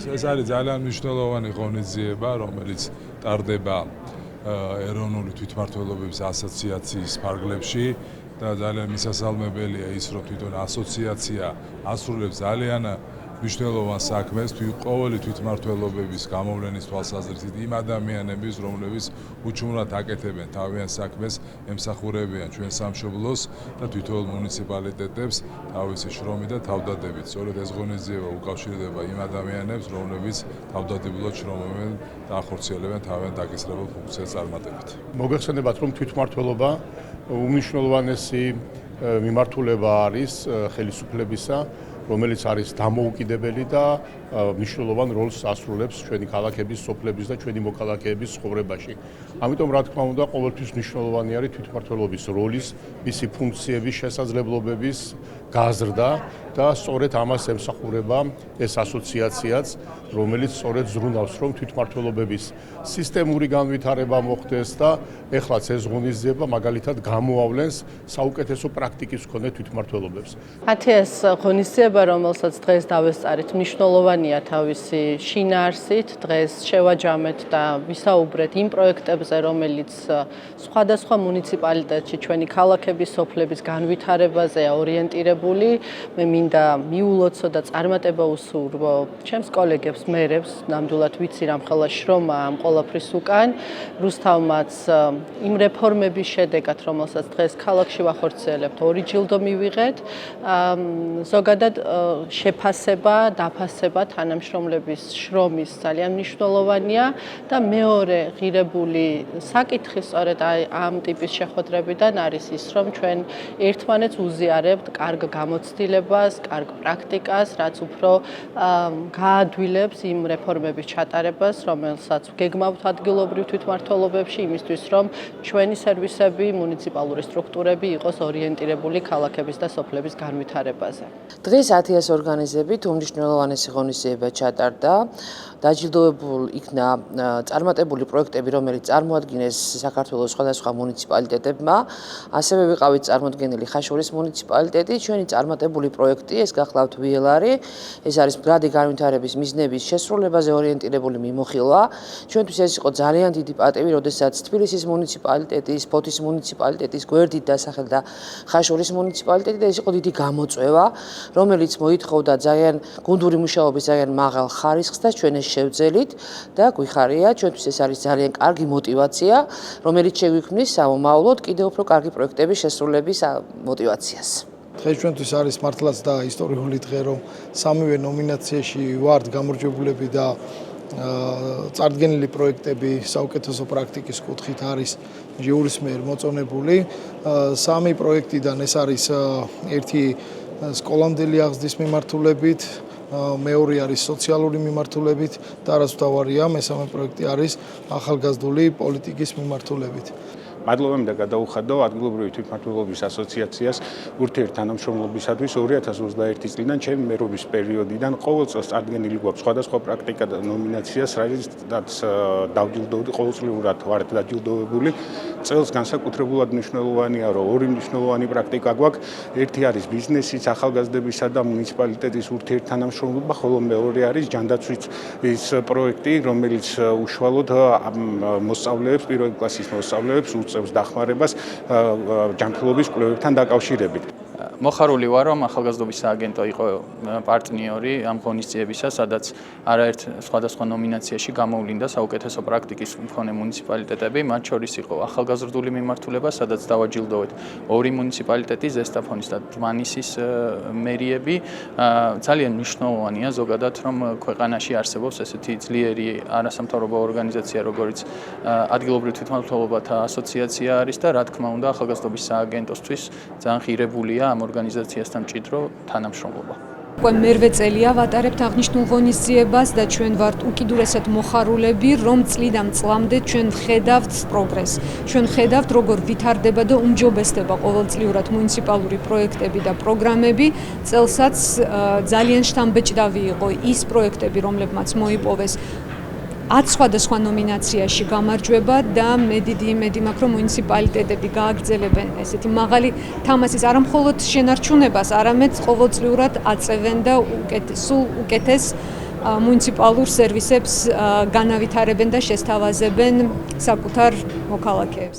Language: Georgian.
ეს არის ძალიან მნიშვნელოვანი ღონისძიება, რომელიც ტარდება ეროვნული თვითმმართველობების ასოციაციის ფარგლებში და ძალიან მისასალმებელია ის, რომ თვითონ ასოციაცია ასრულებს ძალიან მნიშვნელოვან საქმეს ყოველი თვითმმართველობების გამოვლენის თვალსაზრისით იმ ადამიანების, რომლებიც უჩვეულად აკეთებენ თავიანთ საქმეს, ემსახურებიან ჩვენ სამშობლოს და თვითონ მუნიციპალიტეტებს თავისი შრომით და თავდადებით. სწორედ ეს ღონისძიება უკავშირდება იმ ადამიანებს, რომლებიც თავდადებულად შრომობენ და ახორციელებენ თავიანთ დაკისრებულ ფუნქციას წარმატებით. მოგეხსენებათ, რომ თვითმმართველობა უმნიშვნელოვანესი მიმართულება არის ხელისუფლებისა, რომელიც არის დამოუკიდებელი და მნიშვნელოვან როლს ასრულებს ჩვენი ქალაქების, სოფლების და ჩვენი მოქალაქეების ცხოვრებაში. ამიტომ რა თქმა უნდა, ყოველთვის მნიშვნელოვანი არის თვითმმართველობის როლის, მისი ფუნქციების, შესაძლებლობების გაზრდა და სწორედ ამას ემსახურება ეს ასოციაციაც, რომელიც სწორედ ზრუნავს, რომ თვითმმართველობების სისტემური განვითარება მოხდეს და ეხლაც ეს ღონისძიება მაგალითად გამოავლენს საუკეთესო პრაქტიკის მქონე თვითმმართველობებს. მათი ეს ღონისძიება, რომელსაც დღეს დავესწარით, მნიშვნელოვანია თავისი შინაარსით. დღეს შევაჯამეთ და ვისაუბრეთ იმ პროექტებზე, რომელიც სხვადასხვა მუნიციპალიტეტში ჩვენი ქალაქების, სოფლების განვითარებაზეა ორიენტირებული. მე მინდა მიულოცო და წარმატება უსურვო ჩემს კოლეგებს, მერებს, ნამდვილად ვიცი რამ ხელა შრომა ამ ყველაფრის უკან. რუსთავმაც იმ რეფორმების შედეგად, რომელსაც დღეს ქალაქში ვახორციელებთ, 2 ჯილდო მივიღეთ. ზოგადად შეფასება, დაფასება თანამშრომლების შრომის ძალიან მნიშვნელოვანია და მეორე ღირებული საკითხი სწორედ ამ ტიპის შეხვედრებიდან არის ის, რომ ჩვენ ერთმანეთს უზიარებთ კარგ გამოცდილებას, კარგ პრაქტიკას, რაც უფრო გაადვილებს იმ რეფორმების ჩატარებას, რომელსაც გეგმავთ ადგილობრივ თვითმმართველობებში, იმისთვის, რომ ჩვენი სერვისები, მუნიციპალური სტრუქტურები იყოს ორიენტირებული ქალაქების და სოფლების განვითარებაზე. დღეს 10-ის ორგანიზებით უმნიშვნელოვანესი ღონისძიება ჩატარდა. დაჯილდოებულ იქნა წარმატებული პროექტები, რომელიც წარმოადგინეს საქართველოს სხვადასხვა მუნიციპალიტეტებმა. ასევე ვიყავით წარმოდგენილი ხაშურის მუნიციპალიტეტი. ჩვენი წარმატებული პროექტი, ეს გახლავთ ვილარი, ეს არის მდგრადი განვითარების მიზნების შესრულებაზე ორიენტირებული მიმოხილვა. ჩვენთვის ეს იყო ძალიან დიდი პატივი, როდესაც თბილისის მუნიციპალიტეტის, ფოთის მუნიციპალიტეტის, გვერდით დასახელდა ხაშურის მუნიციპალიტეტი და ეს იყო დიდი გამოწვევა, რომელიც მოითხოვდა ძალიან გუნდური მუშაობის ძალიან მაღალ ხარისხს და ჩვენ ეს შევძელით და გვიხარია, ჩვენთვის ეს არის ძალიან კარგი мотиваცია, რომელიც შეგვიქმნის სამომავლოდ კიდევ უფრო კარგი პროექტების შესრულების мотиваციას. დღეს ჩვენთვის არის მართლაც და ისტორიული დღე, რომ სამივე ნომინაციაში ვართ გამარჯვებულები და წარდგენილი პროექტები საუკეთესო პრაქტიკის კუთხით არის ჟიურის მიერ მოწონებული. 3 პროექტიდან ეს არის ერთი სკოლამდელი აღზრდის მიმართულებით, მეორე არის სოციალური მიმართულებით და რაც მთავარია, მესამე პროექტი არის ახალგაზრდული პოლიტიკის მიმართულებით. მადლობა მინდა გადაუხადო ადგილობრივი თვითმმართველობის ასოციაციას ურთიერთთანამშრომლობისათვის 2021 წლიდან ჩემი მერობის პერიოდიდან ყოველ წელს წარდგენილი გვაქვს სხვადასხვა პრაქტიკა და ნომინაციას, რასაც დავჯილდოვდი ყოველწლიურად ვართ დაჯილდოვებული. წელს განსაკუთრებულად მნიშვნელოვანია, რომ 2 მნიშვნელოვანი პრაქტიკა გვაქვს. ერთი არის ბიზნესის, ახალგაზრდებისა და მუნიციპალიტეტის ურთიერთთანამშრომლობა, ხოლო მეორე არის ჯანდაცვის პროექტი, რომელიც უშუალოდ მოსწავლეებს, პირველი კლასის მოსწავლეებს უწევს დახმარებას ჯანმრთელობის კვლევებთან დაკავშირებით. მოხარული ვარ, რომ ახალგაზრდობის სააგენტო იყო პარტნიორი ამ ღონისძიებისა, სადაც არაერთ სხვადასხვა ნომინაციაში გამოვლინდა საუკეთესო პრაქტიკის მქონე მუნიციპალიტეტები, მათ შორის იყო ახალგაზრდული მიმართულება, სადაც დავაჯილდოვეთ 2 მუნიციპალიტეტი, ზესტაფონის და დმანისის მერიები. ძალიან მნიშვნელოვანია ზოგადად, რომ ქვეყანაში არსებობს ესეთი ძლიერი არასამთავრობო ორგანიზაცია, როგორც ადგილობრივ თვითმმართველობათა ასოციაცია არის და რა თქმა უნდა, ახალგაზრდობის სააგენტოსთვის ძალიან ღირებულია ამ ორგანიზაციასთან მჭიდრო თანამშრომლობა. უკვე მერვე წელია ვატარებთ აღნიშნულ ღონისძიებას და ჩვენ ვართ უკიდურესად მოხარულები, რომ წლიდან წლამდე ჩვენ ხედავთ პროგრესს. ჩვენ ხედავთ, როგორ ვითარდება და უმჯობესდება ყოველწლიურად მუნიციპალური პროექტები და პროგრამები. წელსაც ძალიან შთამბეჭდავი იყო ის პროექტები, რომლებმაც მოიპოვეს 10 სხვადასხვა ნომინაციაში გამარჯვება და მე დიდი იმედი მაქვს, რომ მუნიციპალიტეტები გააგრძელებენ ესეთი მაღალი თამასის არა მხოლოდ შენარჩუნებას, არამედ ყოველწლიურად აწევენ და სულ უკეთეს მუნიციპალურ სერვისებს განავითარებენ და შესთავაზებენ საკუთარ მოქალაქეებს.